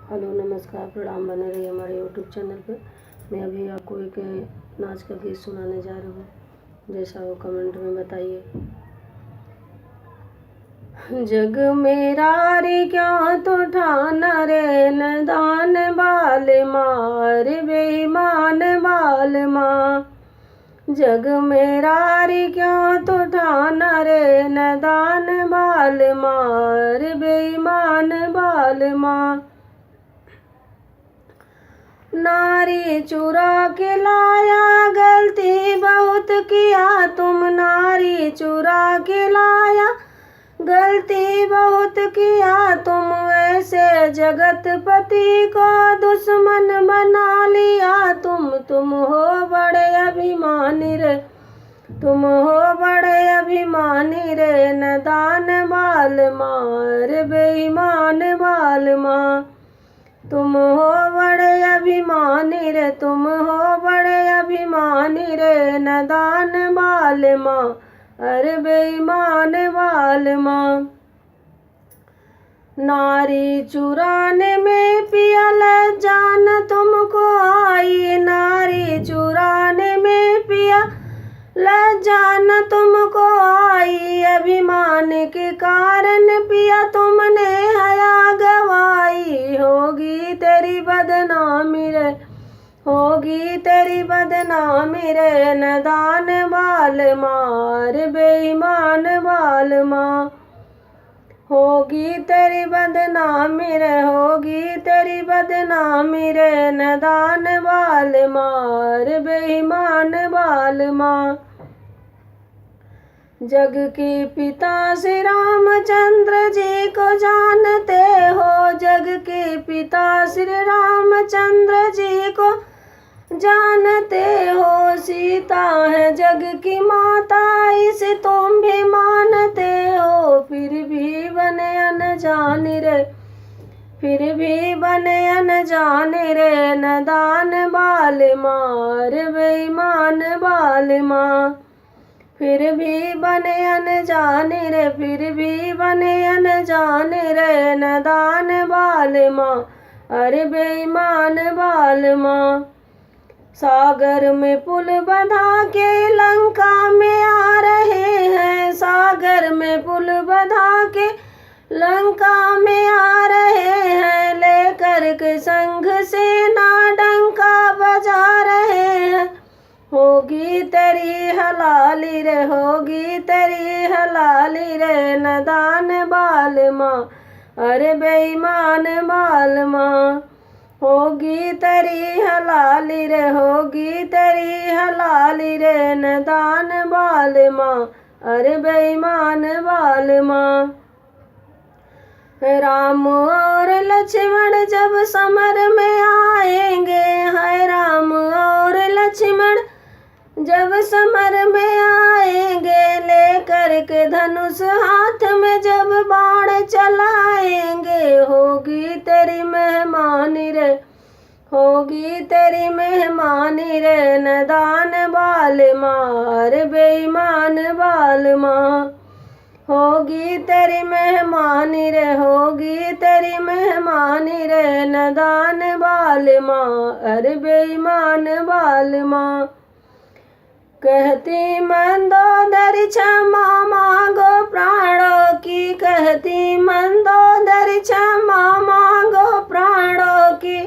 Hello नमस्कार प्रणाम, बने रहिए हमारे यूट्यूब चैनल पे। मैं अभी आपको एक नाच का गीत सुनाने जा रहा हूँ, जैसा हो कमेंट में बताइए। जग मेरा रे क्या तो ठाना रे नदान बाल मार बेईमान बाल माँ। जग मेरा रे क्या तो ठाना रे नदान बाल मार बेईमान बाल माँ। नारी चुरा के लाया गलती बहुत किया तुम, नारी चुरा के लाया गलती बहुत किया तुम। ऐसे जगत पति को दुश्मन बना लिया तुम हो बड़े अभिमानी रे, तुम हो बड़े अभिमानी रे नदान बाल मार बेईमान बाल माँ। तुम हो बड़े अभिमानी रे, तुम हो बड़े अभिमानी रे नदान बाल माँ अरे बेईमान बाल माँ। नारी चुराने में पिया लज्जान तुमको आई, नारी चुराने में पिया लज्जान तुमको आई। अभिमान के कारण पिया तुमने हया गवाई, होगी तेरी बदनामी रे, होगी तेरी बदनामी रे नदान बाल मार बेईमान बाल माँ। होगी तेरी बदनामी रे, होगी तेरी बदनामी रे नदान बाल मार बेईमान बाल माँ। जग के पिता श्री रामचंद्र जी को जानते हो, जग के पिता श्री रामचंद्र जी को जानते हो। सीता है जग की माता इसे तुम भी मानते हो, फिर भी बने अनजाने रे, फिर भी बने अनजाने रे नदान बाल मार बेईमान बाल माँ। फिर भी बने अनजाने रे, फिर भी बने अनजाने रे नदान बाल माँ अरे बेईमान बाल माँ। सागर में पुल बंधा के लंका में आ रहे हैं, सागर में पुल बंधा के लंका में आ रहे हैं। लेकर के संघ सेना डंका बजा रहे हैं, होगी तेरी हलाली रे, होगी तेरी हलाली रे नदान बाल माँ अरे बेईमान बाल माँ। होगी तेरी हलाली रे, होगी तेरी हलाली रे नदान बाल माँ अरे बेईमान बाल माँ। राम और लक्ष्मण जब समर में आएंगे, है राम और लक्ष्मण जब समर में आएंगे। लेकर के धनुष हाथ में जब बाण चलाएंगे, होगी तेरी मेहमानी रे, होगी तेरी मेहमानी रे नदान बाल मार बेईमान बाल माँ। होगी तेरी मेहमानी रे, होगी तेरी मेहमानी रे नदान बाल माँ अरे बेईमान बाल माँ। कहती मंदोदरी क्षमा मांगो प्राणों की, कहती मंदोदरी क्षमा मांगो प्राणों की।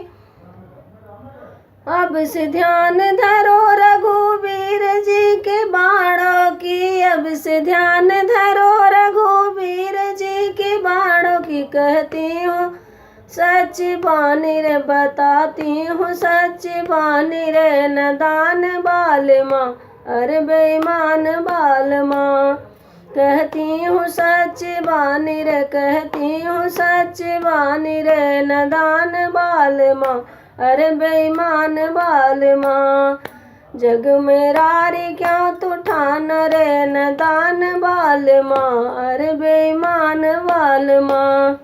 अब से ध्यान धरो रघुवीर जी के बाणों की, अब से ध्यान धरो रघुवीर जी के बाणों की। कहती हूँ सच बानी रे, बताती हूँ सच बानी रे नदान बाल माँ अरे बेईमान बाल माँ। कहती हूँ सच बानी रे, कहती हूँ सच बानी रे नदान बाल माँ अरे बेईमान बाल माँ। जग मेरा रे क्या तो ठान रे नदान बाल माँ अरे बेईमान बाल माँ।